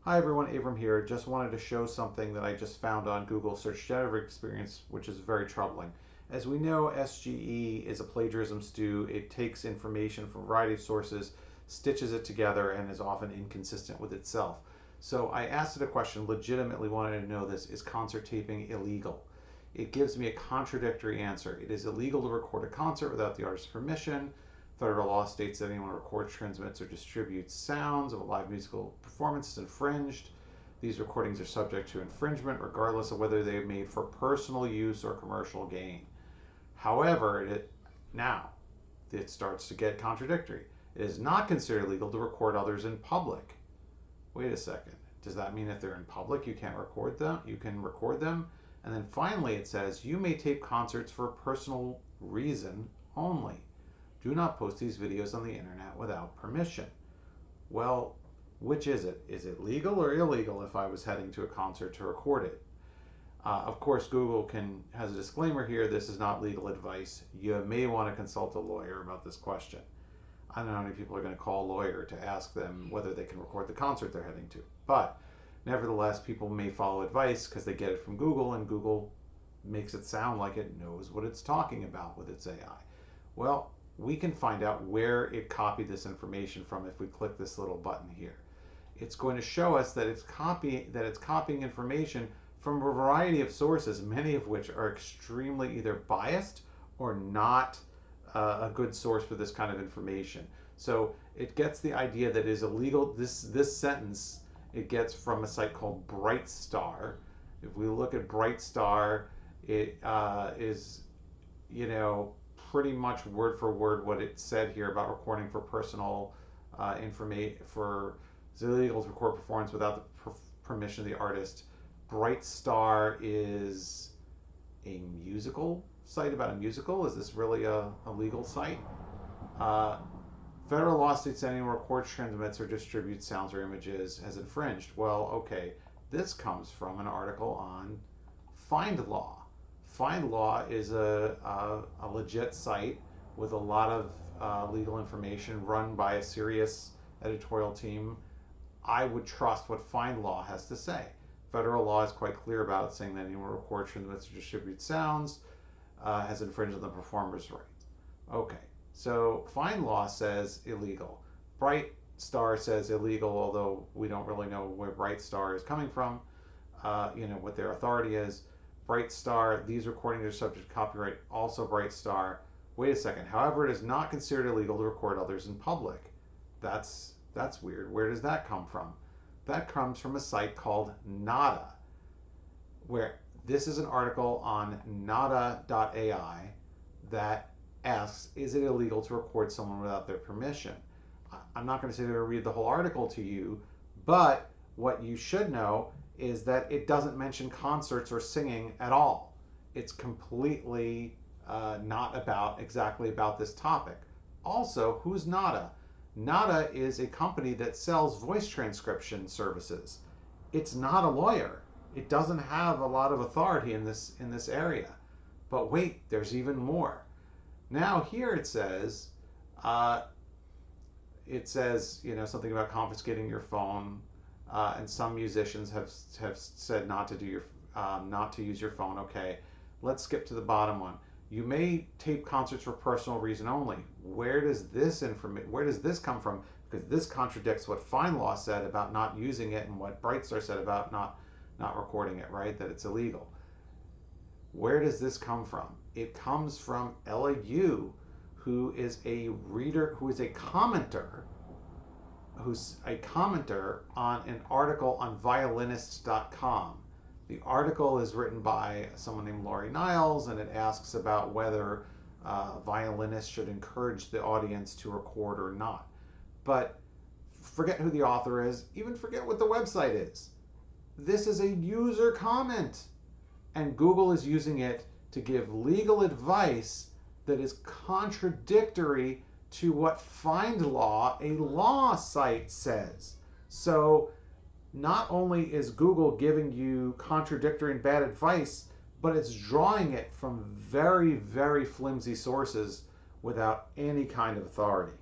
Hi everyone, Abram here. Just wanted to show something that I just found on Google Search Generative Experience, which is very troubling. As we know, SGE is a plagiarism stew. It takes information from a variety of sources, stitches it together, and is often inconsistent with itself. So I asked it a question, legitimately wanted to know this: is concert taping illegal? It gives me a contradictory answer. It is illegal to record a concert without the artist's permission. Federal law states that anyone who records, transmits, or distributes sounds of a live musical performance is infringed. These recordings are subject to infringement regardless of whether they are made for personal use or commercial gain. However, now it starts to get contradictory. It is not considered illegal to record others in public. Wait a second. Does that mean if they're in public you can't record them? You can record them? And then finally it says you may tape concerts for a personal reason only. Do not post these videos on the internet without permission. Well, which is it? Is it legal or illegal if I was heading to a concert to record it? Of course, Google has a disclaimer here. This is not legal advice. You may want to consult a lawyer about this question. I don't know how many people are going to call a lawyer to ask them whether they can record the concert they're heading to. But nevertheless, people may follow advice because they get it from Google, and Google makes it sound like it knows what it's talking about with its AI. Well, we can find out where it copied this information from if we click this little button here. It's going to show us that it's copying information from a variety of sources, many of which are extremely either biased or not a good source for this kind of information. So it gets the idea that it is illegal. This sentence it gets from a site called Brightstar. If we look at Brightstar, it is, pretty much word for word what it said here about recording for personal information. For it's illegal to record performance without the permission of the artist. Brightstar is a musical site about a musical. Is this really a legal site? Federal law states that anyone records, transmits, or distributes sounds or images has infringed. Well, okay, this comes from an article on FindLaw. FindLaw is a legit site with a lot of legal information run by a serious editorial team. I would trust what FindLaw has to say. Federal law is quite clear about it, saying that anyone who records, transmits, or distributes sounds has infringed on the performer's rights. Okay, so FindLaw says illegal. Brightstar says illegal, although we don't really know where Brightstar is coming from, what their authority is. Brightstar, these recordings are subject to copyright, also Brightstar. Wait a second. However, it is not considered illegal to record others in public. That's weird. Where does that come from? That comes from a site called Nada, where this is an article on nada.ai that asks, is it illegal to record someone without their permission? I'm not going to sit here and read the whole article to you, but what you should know is that it doesn't mention concerts or singing at all. It's completely not exactly about this topic. Also, who's Nada? Nada is a company that sells voice transcription services. It's not a lawyer. It doesn't have a lot of authority in this area. But wait, there's even more. Now here it says something about confiscating your phone, and some musicians have said not to use your phone. Okay, let's skip to the bottom one. You may tape concerts for personal reason only. Where does this come from? Because this contradicts what FindLaw said about not using it and what Brightstar said about not recording it, right? That it's illegal. Where does this come from? It comes from Ella Yu, who is a commenter on an article on violinists.com. The article is written by someone named Laurie Niles, and it asks about whether violinists should encourage the audience to record or not. But forget who the author is, even forget what the website is. This is a user comment, and Google is using it to give legal advice that is contradictory to what FindLaw, a law site, says. So not only is Google giving you contradictory and bad advice, but it's drawing it from very, very flimsy sources without any kind of authority.